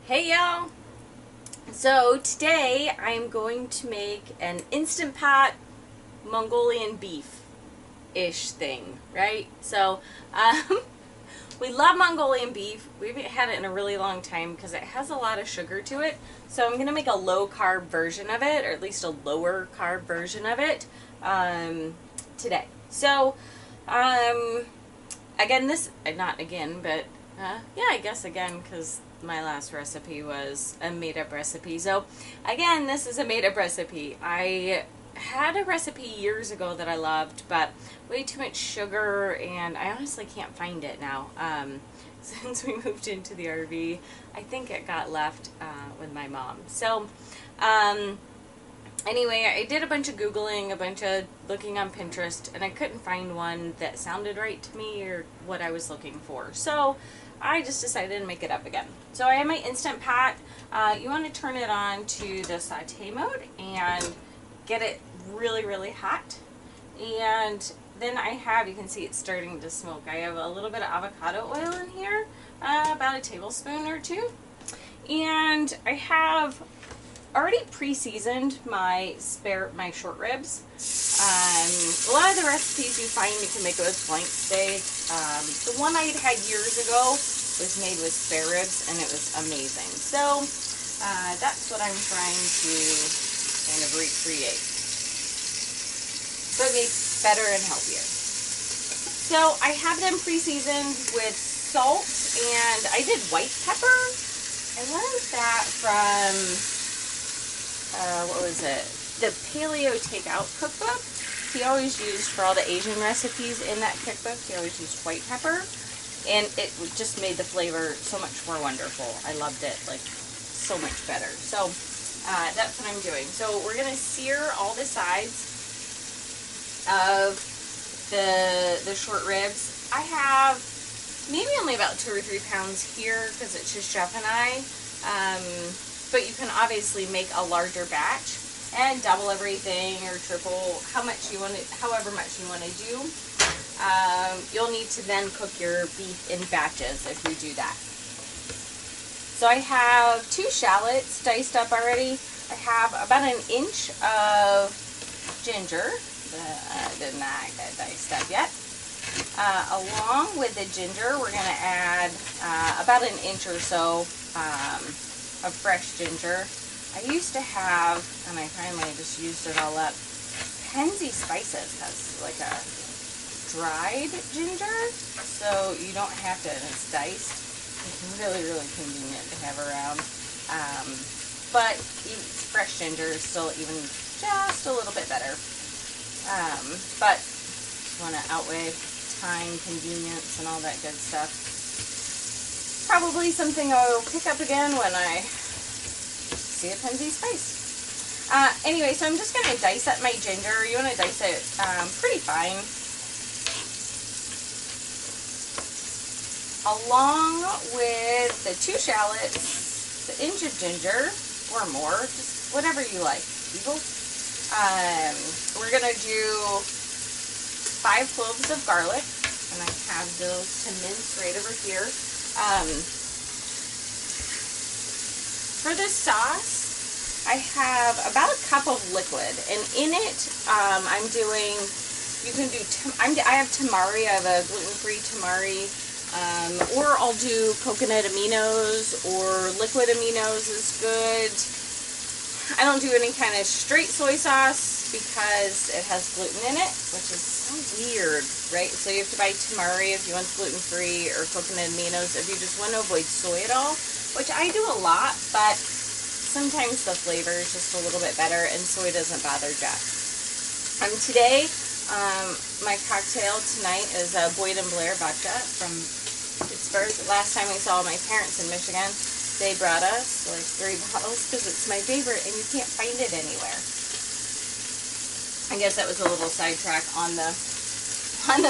Hey y'all! So today I'm going to make an Instant Pot Mongolian Beef-ish thing, right? So, we love Mongolian beef. We haven't had it in a really long time because it has a lot of sugar to it. So I'm going to make a low-carb version of it, or at least a lower-carb version of it, today. So, again, not again, but, yeah, I guess again, because my last recipe was a made-up recipe. So again, this is a made-up recipe. I had a recipe years ago that I loved, but way too much sugar, and I honestly can't find it now. Since we moved into the RV, I think it got left with my mom. So anyway, I did a bunch of Googling, a bunch of looking on Pinterest, and I couldn't find one that sounded right to me or what I was looking for. So I just decided to make it up again. So I have my Instant Pot. You want to turn it on to the saute mode and get it really, really hot. And then I have, you can see it's starting to smoke. I have a little bit of avocado oil in here, about a tablespoon or two. And I have already pre-seasoned my short ribs. A lot of the recipes you find you can make it with flank steak. The one I had years ago was made with spare ribs, and it was amazing. So that's what I'm trying to kind of recreate. So it makes better and healthier. So I have them pre-seasoned with salt, and I did white pepper. I learned that from what was it? The Paleo Takeout cookbook. He always used, for all the Asian recipes in that cookbook, he always used white pepper. And it just made the flavor so much more wonderful. I loved it, like, so much better. So, that's what I'm doing. So, we're going to sear all the sides of the short ribs. I have maybe only about 2 or 3 pounds here, because it's just Jeff and I. But you can obviously make a larger batch and double everything or triple however much you want to do. You'll need to then cook your beef in batches if you do that. So I have 2 shallots diced up already. I have about 1 inch of ginger that did not get diced up yet. Along with the ginger, we're going to add about 1 inch or so of fresh ginger. I used to have, and I finally just used it all up, Penzi Spices has like a dried ginger, so you don't have to, and it's diced. It's really, really convenient to have around. But fresh ginger is still even just a little bit better. But just want to outweigh time, convenience, and all that good stuff. Probably something I'll pick up again when I see a Penzi Spice. Anyway, so I'm just going to dice up my ginger. You want to dice it pretty fine. Along with the 2 shallots, the inch of ginger, or more, just whatever you like. We're going to do 5 cloves of garlic, and I have those to mince right over here. For this sauce, I have about a cup of liquid, and in it, I'm doing, you can do, I have tamari. I have a gluten-free tamari. Or I'll do coconut aminos, or liquid aminos is good. I don't do any kind of straight soy sauce because it has gluten in it, which is so weird, right? So you have to buy tamari if you want gluten-free, or coconut aminos if you just want to avoid soy at all, which I do a lot, but sometimes the flavor is just a little bit better, and soy doesn't bother Jeff. Today, my cocktail tonight is a Boyd & Blair vodka from Pittsburgh. Last time we saw my parents in Michigan, they brought us like 3 bottles because it's my favorite and you can't find it anywhere. I guess that was a little sidetrack on the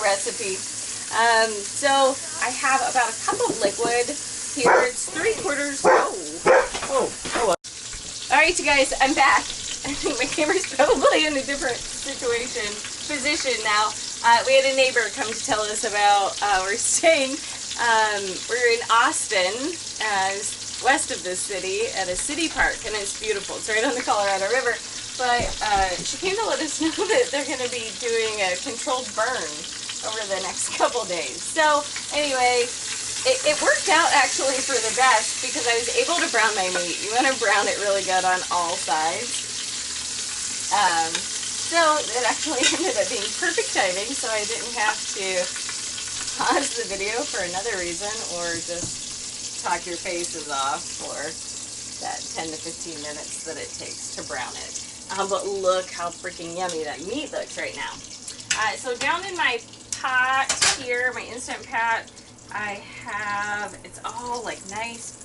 recipe. So I have about a cup of liquid here. It's 3/4. Alright, you guys, I'm back. I think my camera's probably in a different position now. We had a neighbor come to tell us about, we're in Austin, west of this city at a city park, and it's beautiful. It's right on the Colorado River. But she came to let us know that they're going to be doing a controlled burn over the next couple days. So anyway, it worked out actually for the best because I was able to brown my meat. You want to brown it really good on all sides. So it actually ended up being perfect timing, so I didn't have to pause the video for another reason or just talk your faces off for that 10 to 15 minutes that it takes to brown it. But look how freaking yummy that meat looks right now. So down in my pot here, my Instant Pot, I have, it's all like nice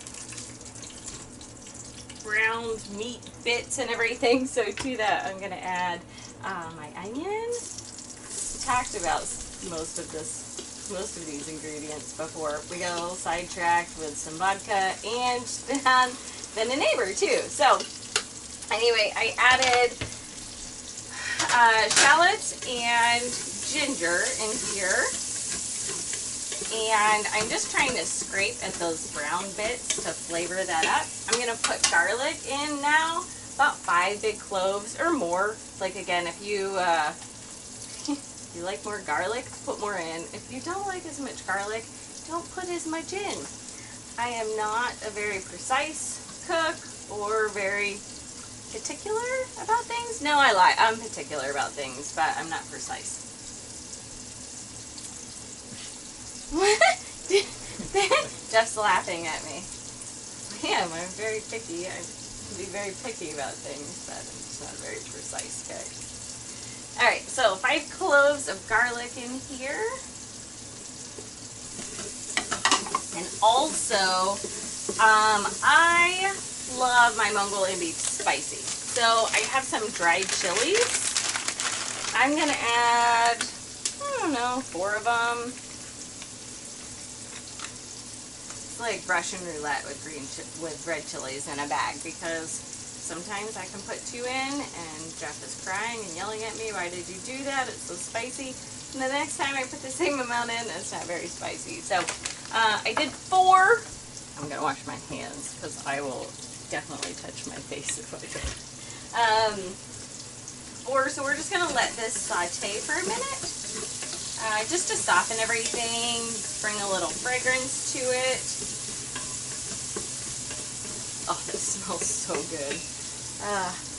browned meat bits and everything. So to that, I'm going to add my onion. Talked about most of these ingredients before. We got a little sidetracked with some vodka and then a neighbor too. So anyway, I added shallots and ginger in here. And I'm just trying to scrape at those brown bits to flavor that up. I'm going to put garlic in now, about 5 big cloves or more. Like again, if you you like more garlic, put more in. If you don't like as much garlic, don't put as much in. I am not a very precise cook or very particular about things. No, I lie. I'm particular about things, but I'm not precise. Jeff's laughing at me. I am. I'm very picky. I can be very picky about things, but I'm just not very precise, okay? Alright, so 5 cloves of garlic in here. And also, I love my Mongolian beef spicy. So I have some dried chilies. I'm going to add, I don't know, 4 of them. It's like Russian roulette with red chilies in a bag because sometimes I can put 2 in and Jeff is crying and yelling at me, why did you do that? It's so spicy. And the next time I put the same amount in, it's not very spicy. So I did 4. I'm going to wash my hands because I will definitely touch my face if I don't. 4, so we're just going to let this saute for a minute. Just to soften everything, bring a little fragrance to it. Oh, that smells so good.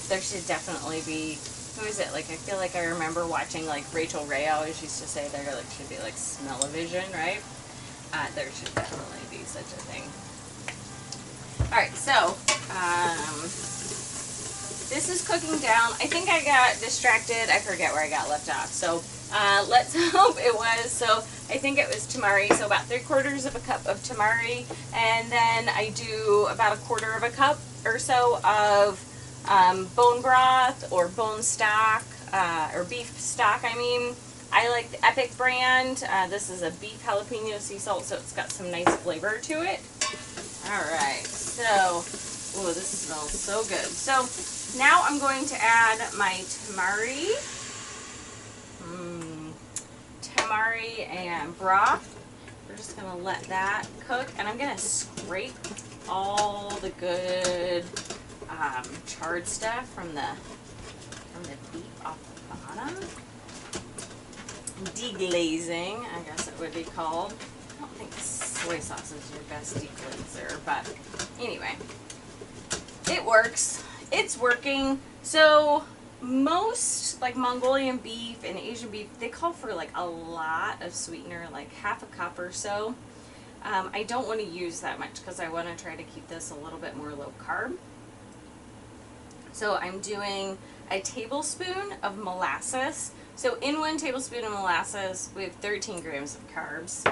There should definitely be, who is it? Like, I feel like I remember watching, like, Rachel Ray always used to say there like, should be, like, smell-o-vision, right? There should definitely be such a thing. Alright, so, this is cooking down. I think I got distracted. I forget where I got left off. So, let's hope it was. So, I think it was tamari. So, about 3/4 of a cup of tamari. And then I do about 1/4 of a cup or so of bone broth or bone stock, or beef stock, I mean. I like the Epic brand. This is a beef jalapeno sea salt, so it's got some nice flavor to it. Alright, so, ooh, this smells so good. So, now I'm going to add my tamari. Tamari and broth. We're just going to let that cook, and I'm going to scrape all the good charred stuff from the beef off the bottom. Deglazing, I guess it would be called. I don't think soy sauce is your best deglazer, but anyway, it works. It's working. So most like Mongolian beef and Asian beef, they call for like a lot of sweetener, like 1/2 cup or so. I don't want to use that much because I want to try to keep this a little bit more low carb. So I'm doing a tablespoon of molasses. So in 1 tablespoon of molasses, we have 13 grams of carbs.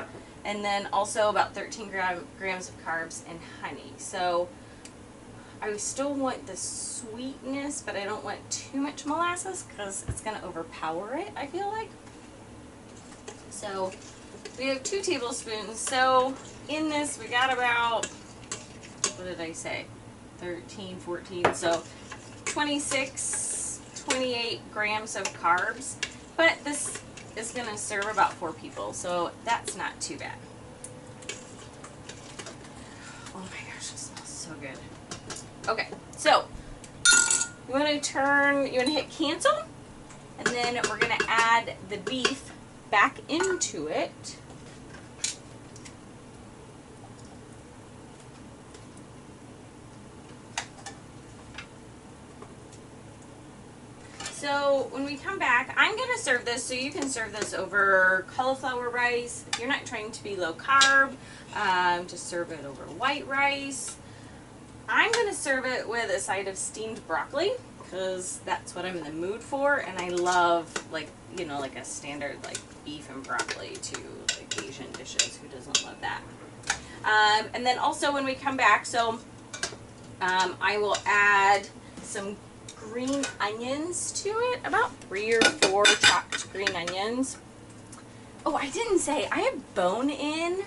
And then also about 13 grams of carbs in honey. So I still want the sweetness, but I don't want too much molasses because it's going to overpower it, I feel like. So we have 2 tablespoons. So in this, we got about, what did I say? 13, 14, so 26, 28 grams of carbs. But this is going to serve about 4 people, so that's not too bad. Oh my gosh, it smells good. Okay, so you want to hit cancel, and then we're going to add the beef back into it. So when we come back, I'm going to serve this, so you can serve this over cauliflower rice. If you're not trying to be low carb, just serve it over white rice. I'm going to serve it with a side of steamed broccoli, because that's what I'm in the mood for, and I love, like, you know, like a standard, like, beef and broccoli to, like, Asian dishes. Who doesn't love that? And then also when we come back, so I will add some green onions to it, about 3 or 4 chopped green onions. Oh, I didn't say, I have bone-in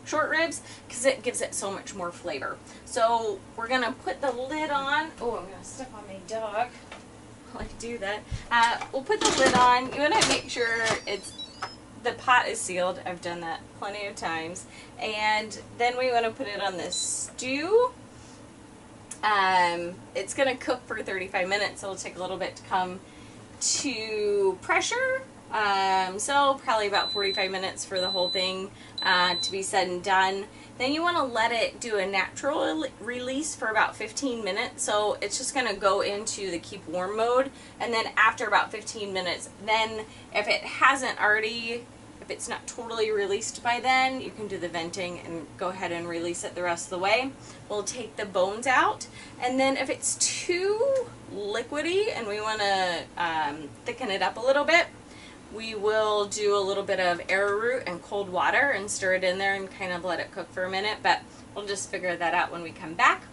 short ribs because it gives it so much more flavor. So we're going to put the lid on. Oh, I'm going to step on my dog while I do that. We'll put the lid on. You want to make sure the pot is sealed. I've done that plenty of times. And then we want to put it on this stew. It's going to cook for 35 minutes, so it'll take a little bit to come to pressure. So probably about 45 minutes for the whole thing to be said and done. Then you want to let it do a natural release for about 15 minutes. So it's just going to go into the keep warm mode. And then after about 15 minutes, then if it hasn't already, if it's not totally released by then, you can do the venting and go ahead and release it the rest of the way. We'll take the bones out. And then if it's too liquidy and we want to thicken it up a little bit, we will do a little bit of arrowroot and cold water and stir it in there and kind of let it cook for a minute. But we'll just figure that out when we come back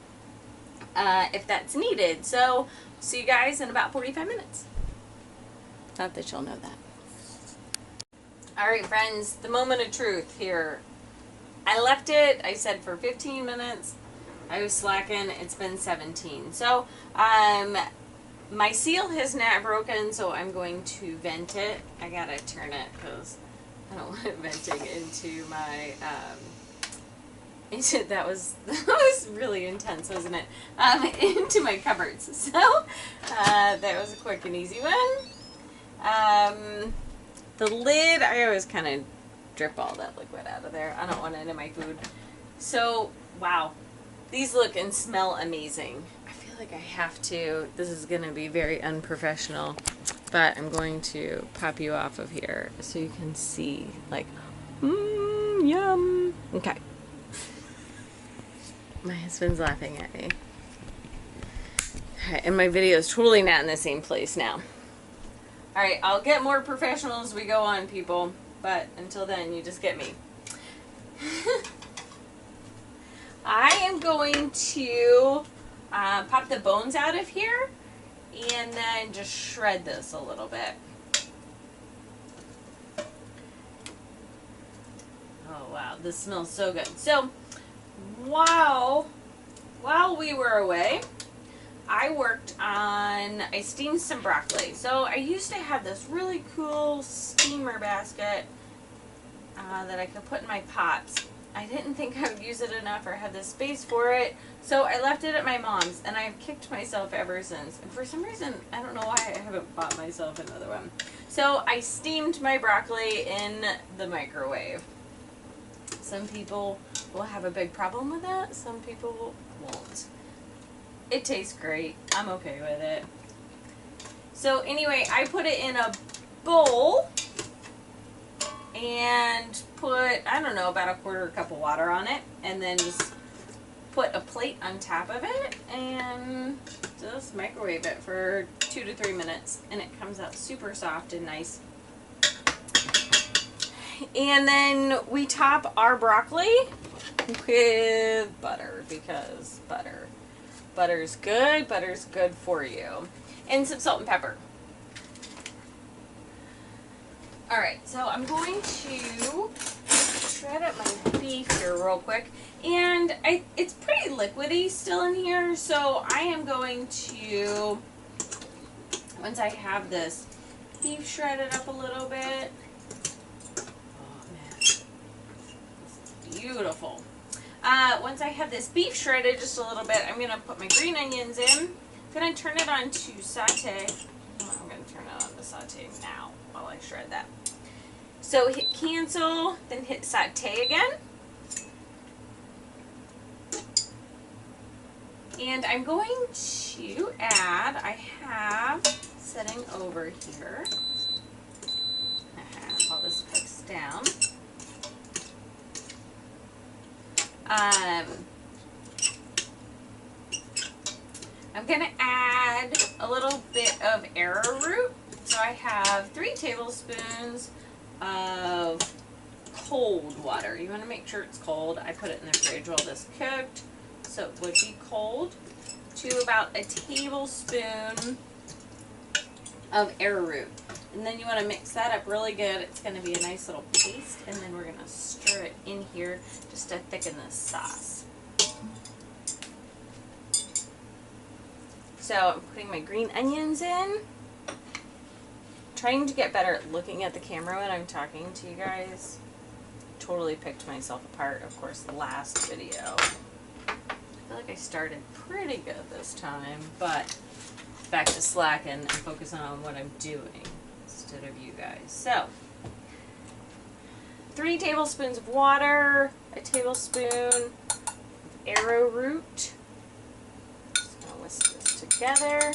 if that's needed. So see you guys in about 45 minutes. Not that you'll know that. Alright friends, the moment of truth here. I left it, I said for 15 minutes. I was slacking, it's been 17. So, my seal has not broken, so I'm going to vent it. I gotta turn it because I don't want it venting into my, that was really intense, wasn't it? Into my cupboards. So, that was a quick and easy one. The lid, I always kind of drip all that liquid out of there. I don't want it in my food. So, wow. These look and smell amazing. I feel like I have to. This is going to be very unprofessional, but I'm going to pop you off of here so you can see, like, yum. Okay. My husband's laughing at me. Alright, and my video is totally not in the same place now. Alright, I'll get more professional as we go on, people. But until then, you just get me. I am going to pop the bones out of here and then just shred this a little bit. Oh wow, this smells so good. So while we were away, I steamed some broccoli. So I used to have this really cool steamer basket that I could put in my pots. I didn't think I would use it enough or have the space for it, so I left it at my mom's, and I've kicked myself ever since. And for some reason, I don't know why I haven't bought myself another one. So I steamed my broccoli in the microwave. Some people will have a big problem with that, some people won't. It tastes great. I'm okay with it. So anyway, I put it in a bowl and put, I don't know, about 1/4 cup of water on it, and then just put a plate on top of it and just microwave it for 2 to 3 minutes, and it comes out super soft and nice. And then we top our broccoli with butter, because butter's good for you, and some salt and pepper. Alright, so I'm going to shred up my beef here real quick, and it's pretty liquidy still in here, so I am going to, once I have this beef shredded up a little bit, oh man, it's beautiful. Once I have this beef shredded just a little bit, I'm going to put my green onions in. I'm going to turn it on to saute. I'm going to turn it on to saute now while I shred that. So hit cancel, then hit saute again. And I'm going to add, I have setting over here, while this cooks down. I'm going to add a little bit of arrowroot. So I have 3 tablespoons of cold water. You want to make sure it's cold. I put it in the fridge while this cooked, so it would be cold. To about a tablespoon of arrowroot. And then you want to mix that up really good. It's going to be a nice little paste, and then we're going to stir it in here just to thicken this sauce. So I'm putting my green onions in. Trying to get better at looking at the camera when I'm talking to you guys. Totally picked myself apart, of course, last video. I feel like I started pretty good this time, but back to slacking and focusing on what I'm doing instead of you guys. So, 3 tablespoons of water, a tablespoon of arrowroot. Just gonna whisk this together.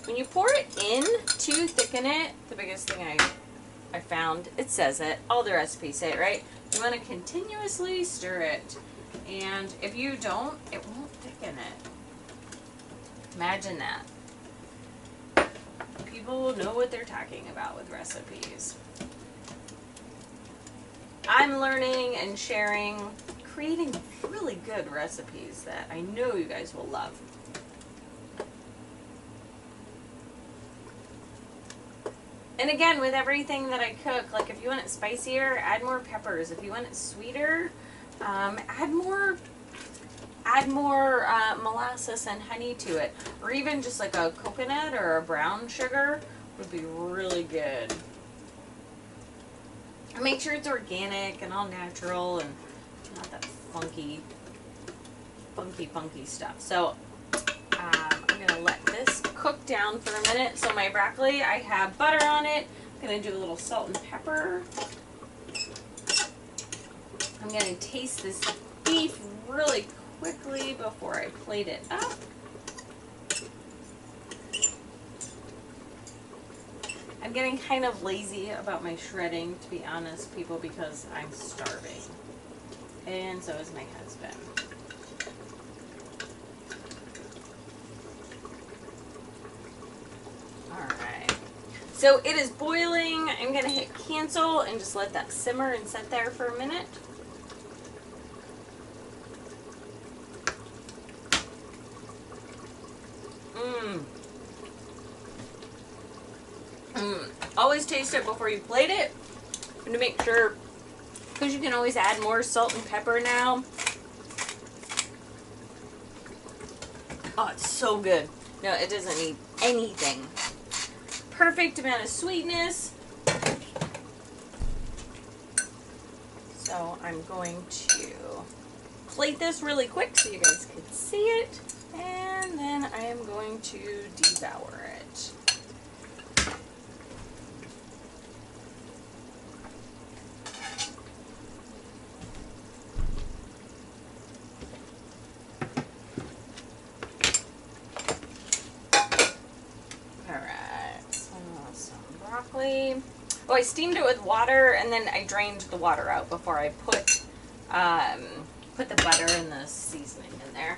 When you pour it in to thicken it, the biggest thing I found, it says it, all the recipes say it, right? You want to continuously stir it. And if you don't, it won't thicken it. Imagine that. People know what they're talking about with recipes. I'm learning and sharing, creating really good recipes that I know you guys will love. And again, with everything that I cook, like if you want it spicier, add more peppers. If you want it sweeter, add more molasses and honey to it, or even just like a coconut or a brown sugar would be really good. And make sure it's organic and all natural and not that funky stuff. So I'm gonna let this cook down for a minute. So my broccoli, I have butter on it. I'm gonna do a little salt and pepper. I'm gonna taste this beef really quickly before I plate it up. I'm getting kind of lazy about my shredding, to be honest, people, because I'm starving. And so is my husband. Alright. So it is boiling. I'm going to hit cancel and just let that simmer and sit there for a minute. Always taste it before you plate it, and to make sure, because you can always add more salt and pepper now. Oh, it's so good. No, it doesn't need anything. Perfect amount of sweetness. So I'm going to plate this really quick so you guys can see it, and then I am going to devour it. Oh, I steamed it with water, and then I drained the water out before I put the butter and the seasoning in there.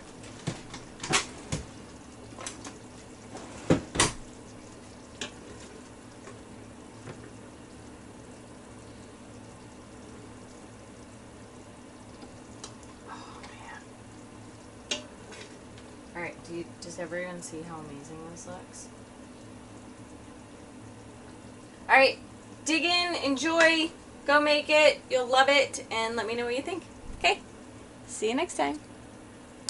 Oh man! All right, does everyone see how amazing this looks? All right, dig in, enjoy, go make it. You'll love it, and let me know what you think. Okay, see you next time.